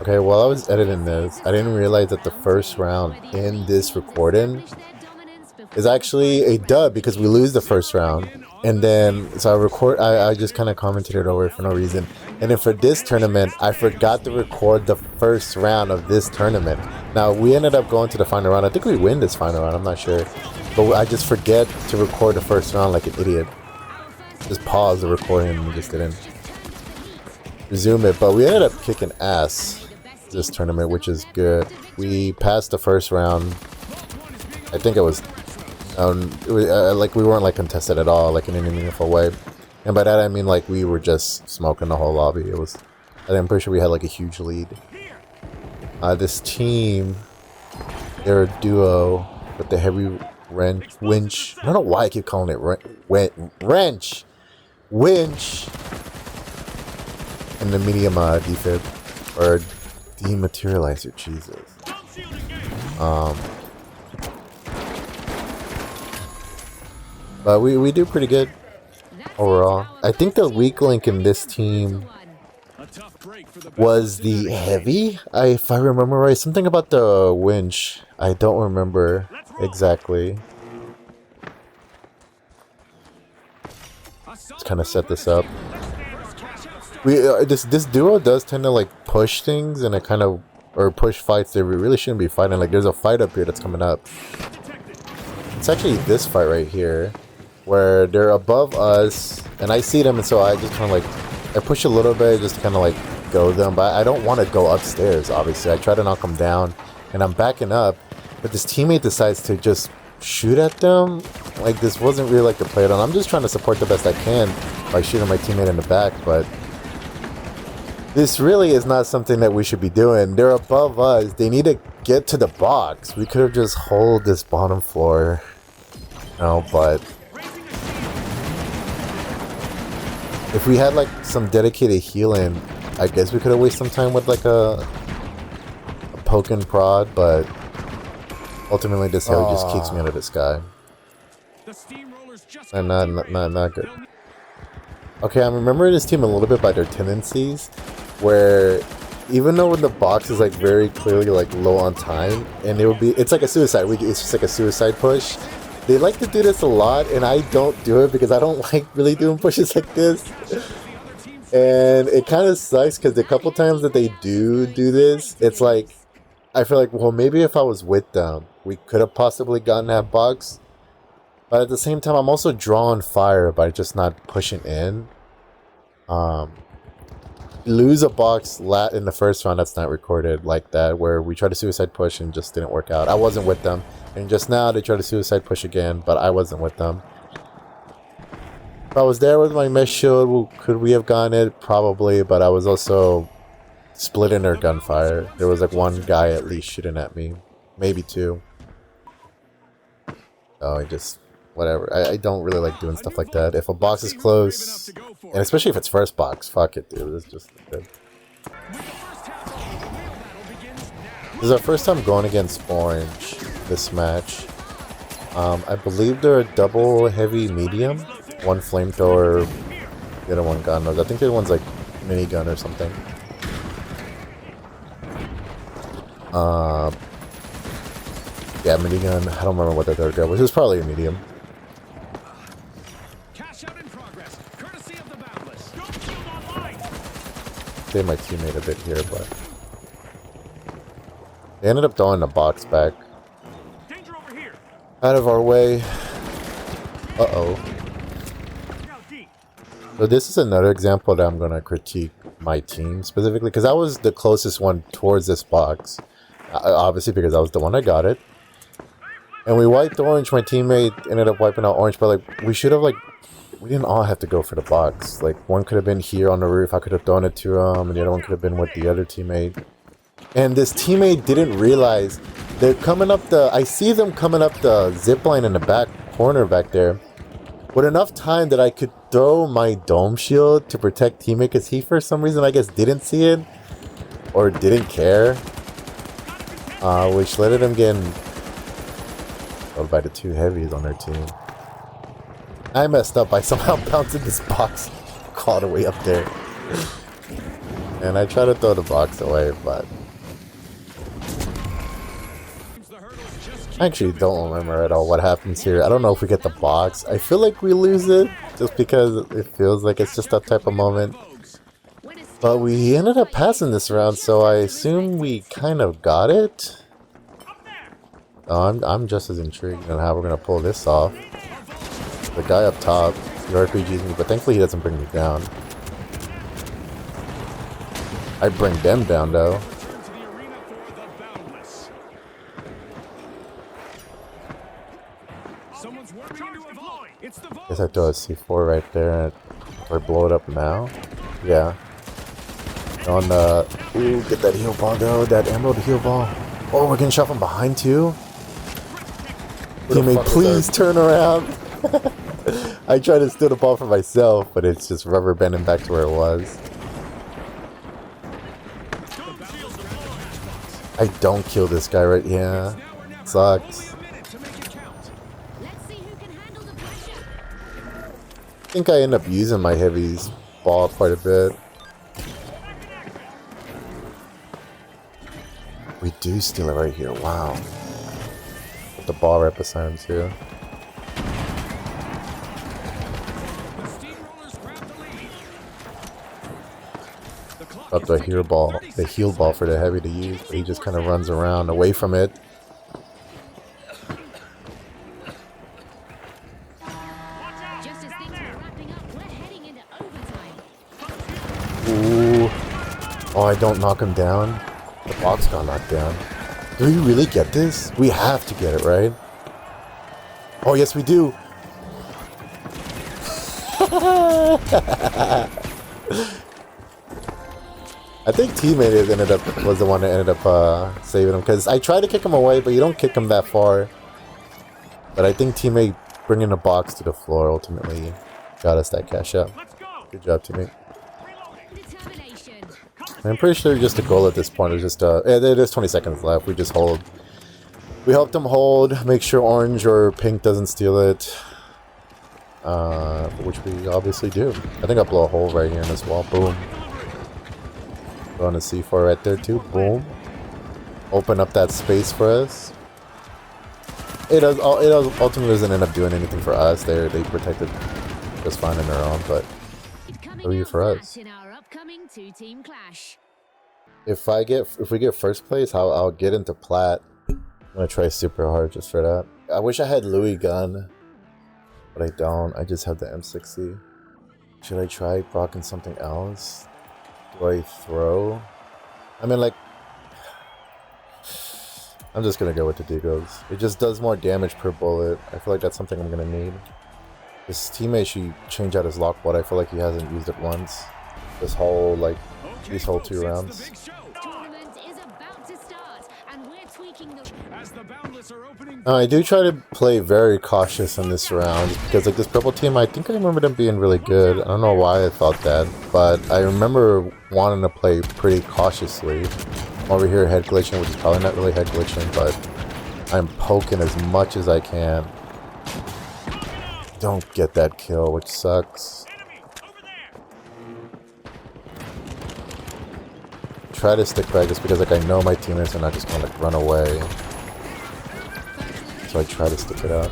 Okay, while I was editing this, I didn't realize that the first round in this recording is actually a dub because we lose the first round. And then, so I just kind of commented it over for no reason. And then for this tournament, I forgot to record the first round of this tournament. Now, we ended up going to the final round. I think we win this final round, I'm not sure. But I just forget to record the first round like an idiot. Just pause the recording and just didn't resume it. But we ended up kicking ass this tournament, which is good. We passed the first round. I think it was like we weren't like contested at all, like in any meaningful way. And by that I mean like we were just smoking the whole lobby. It was, I'm pretty sure we had like a huge lead. This team, they're a duo with the heavy winch. I don't know why I keep calling it wrench, winch, and the medium defib or dematerializer. Jesus. But we do pretty good overall. I think the weak link in this team was the heavy, if I remember right. Something about the winch. I don't remember exactly. Let's kind of set this up. We this duo does tend to like push things and it kind of, or push fights that we really shouldn't be fighting. Like there's a fight up here that's coming up. It's actually this fight right here, where they're above us, and I see them, and so I just kind of like, I push a little bit just to kind of like go them, but I don't want to go upstairs, obviously. I try to knock them down, and I'm backing up, but this teammate decides to just shoot at them. Like, this wasn't really like the play on. I'm just trying to support the best I can by shooting my teammate in the back, but this really is not something that we should be doing. They're above us. They need to get to the box. We could have just hold this bottom floor, but if we had like some dedicated healing, I guess we could have wasted some time with like a poke and prod, but ultimately this heli just kicks me out of the sky. And not good. Okay, I'm remembering this team a little bit by their tendencies, where even though when the box is like very clearly like low on time, and it's like a suicide. It's just like a suicide push. They like to do this a lot, and I don't do it because I don't like really doing pushes like this. And it kind of sucks because the couple times that they do this, it's like, I feel like, well, maybe if I was with them, we could have possibly gotten that box. But at the same time, I'm also drawing fire by just not pushing in. Lose a box in the first round that's not recorded like that, where we tried to suicide push and just didn't work out. I wasn't with them. And just now they tried to suicide push again, but I wasn't with them. If I was there with my mesh shield, could we have gotten it? Probably, but I was also splitting their gunfire. There was like one guy at least shooting at me. Maybe two. Oh, whatever. I don't really like doing stuff like that. If a box is close, and especially if it's first box, fuck it, dude. It's just good. This is our first time going against Orange this match. I believe they're a double heavy medium. One flamethrower, the other one gun. I think the other one's like minigun or something. Yeah, minigun. I don't remember what the third gun was. It was probably a medium. Save my teammate a bit here, but they ended up throwing the box back out of our way. Uh-oh. So this is another example that I'm going to critique my team specifically, because I was the closest one towards this box. Obviously, because I was the one that got it. And we wiped Orange. My teammate ended up wiping out Orange, but like, we should have like, we didn't all have to go for the box. Like, one could have been here on the roof. I could have thrown it to him, and the other one could have been with the other teammate. And this teammate didn't realize they're coming up I see them coming up the zip line in the back corner back there with enough time that I could throw my dome shield to protect teammate, because he, for some reason, I guess didn't see it or didn't care, which led to them getting killed by the two heavies on their team. I messed up by somehow bouncing this box all the way up there. And I try to throw the box away, but I actually don't remember at all what happens here. I don't know if we get the box. I feel like we lose it just because it feels like it's just that type of moment. But we ended up passing this round, so I assume we kind of got it. Oh, I'm just as intrigued on how we're gonna pull this off. The guy up top, he RPGs me, but thankfully he doesn't bring me down. I bring them down though. Guess I throw a C4 right there. Or blow it up now. Yeah. On the ooh, get that heal ball though. That emerald heal ball. Oh, we're getting shot from behind too. Teammate, please turn around. I tried to steal the ball for myself, but it's just rubber banding back to where it was. I don't kill this guy right. Yeah, sucks. I think I end up using my heavies ball quite a bit. We do steal it right here. Wow. Put the ball right beside him too. Up the heal ball for the heavy to use, but he just kind of runs around away from it. Ooh. Oh, I don't knock him down. The box got knocked down. Do we really get this? We have to get it, right? Oh, yes, we do. I think teammate was the one that ended up saving him, because I tried to kick him away, but you don't kick him that far. But I think teammate bringing the box to the floor ultimately got us that cash out. Good job, teammate. I'm pretty sure just the goal at this point is just there's 20 seconds left. We just hold. We helped them hold, make sure orange or pink doesn't steal it, which we obviously do. I think I blow a hole right here in this wall. Boom. Go on a C4 right there too. Boom. Open up that space for us. It ultimately doesn't end up doing anything for us. They protected just fine on their own, but W for us. If we get first place, I'll get into plat. I'm gonna try super hard just for that. I wish I had Louis gun, but I don't. I just have the M60. Should I try rocking something else? Do I throw? I mean, like, I'm just gonna go with the Deagles. It just does more damage per bullet. I feel like that's something I'm gonna need. His teammate should change out his lockbolt. I feel like he hasn't used it once. This whole, like, these whole 2 rounds. I do try to play very cautious in this round because, like, this purple team, I think I remember them being really good. I don't know why I thought that, but I remember wanting to play pretty cautiously. I'm over here head glitching, which is probably not really head glitching, but I'm poking as much as I can. Don't get that kill, which sucks. Try to stick back just because, like, I know my teammates are not just gonna, like, run away. So I try to stick it out.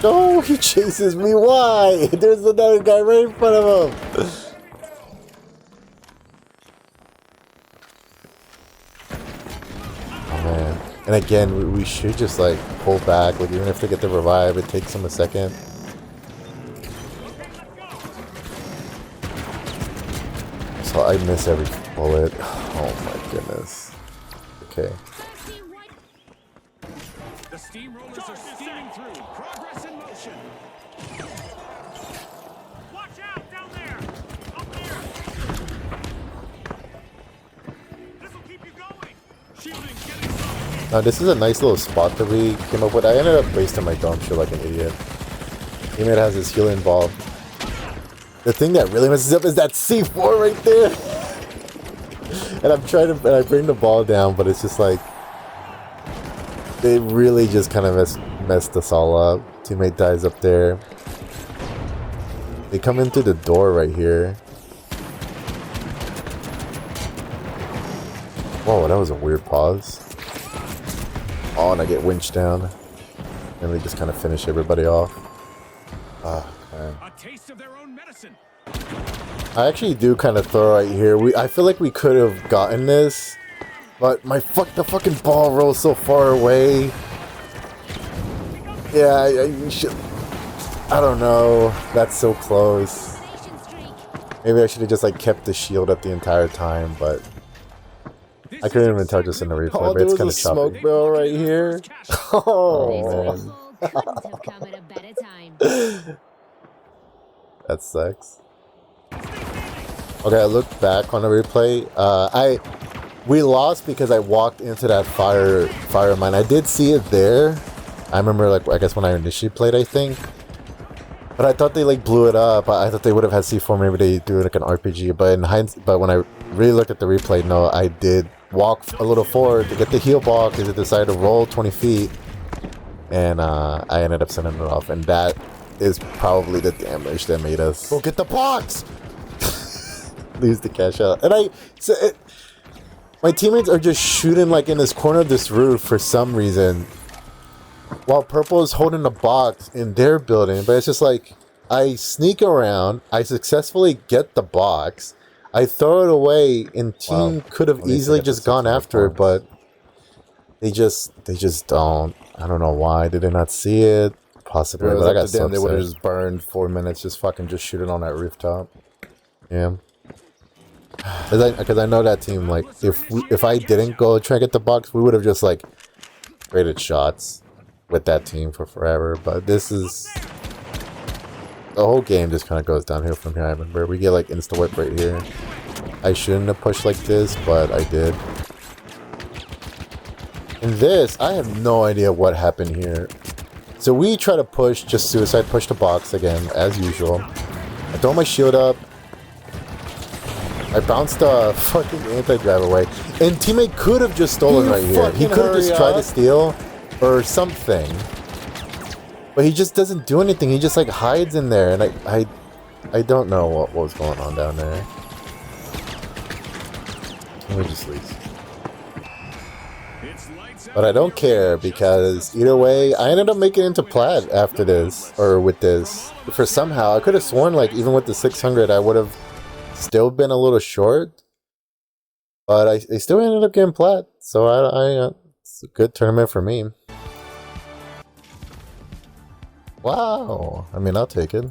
Oh, he chases me. Why? There's another guy right in front of him. Oh man. And again, we should just, like, pull back. Like, even if they get the revive, it takes them a second. So I miss every bullet. Oh my goodness. Okay. The steamrollers are steaming through. Progress in motion. Watch out down there. Up there. This will keep you going. Shielding getting some. Now this is a nice little spot that we came up with. I ended up wasting my dome shield like an idiot. Teammate has his healing ball. The thing that really messes up is that C4 right there. And I'm trying to, and I bring the ball down, but it's just like, they really just kind of messed us all up. Teammate dies up there. They come in through the door right here. Oh, that was a weird pause. Oh, and I get winched down. And we just kind of finish everybody off. Ah, man. A taste of their own medicine. I actually do kind of throw right here. I feel like we could have gotten this, but the fucking ball rolls so far away. Yeah, I don't know. That's so close. Maybe I should have just like kept the shield up the entire time, but I couldn't even tell just in the replay. Oh, But there it's was kind a of smoke choppy. barrel right here. Oh man, Couldn't have come at a better time. that sucks. Okay, I look back on the replay. We lost because I walked into that fire mine. I did see it there. I remember, like, I guess when I initially played, I think. But I thought they like blew it up. I thought they would have had C4. Maybe they do like an RPG. But in hindsight, but when I really looked at the replay, no, I did walk a little forward to get the heal ball because it decided to roll 20 feet, and I ended up sending it off. And that is probably the damage that made us go get the box. Lose the cash out. And my teammates are just shooting like in this corner of this roof for some reason, while purple is holding the box in their building. But it's just like, I sneak around, I successfully get the box, I throw it away, and team could have easily just gone after it, but they just don't. I don't know why. Did they not see it? Possibly, but I got so They would have upset. just burned 4 minutes, just shooting on that rooftop. Yeah. Because I know that team, like, if I didn't go try and get the box, we would have just, like, traded shots with that team for forever. But this is... The whole game just kind of goes downhill from here. I remember we get, like, insta-whip right here. I shouldn't have pushed like this, but I did. And this, I have no idea what happened here. So we try to push, just suicide push the box again, as usual. I throw my shield up. I bounced the fucking anti-drive away. And teammate could have just stolen right here. He could have just tried to steal or something. But he just doesn't do anything. He just like hides in there. And I don't know what was going on down there. Let me just leave. But I don't care because either way, I ended up making it into plat after this. Or with this. For somehow, I could have sworn like even with the 600 I would have still been a little short, but I still ended up getting plat, so it's a good tournament for me. Wow, I mean, I'll take it.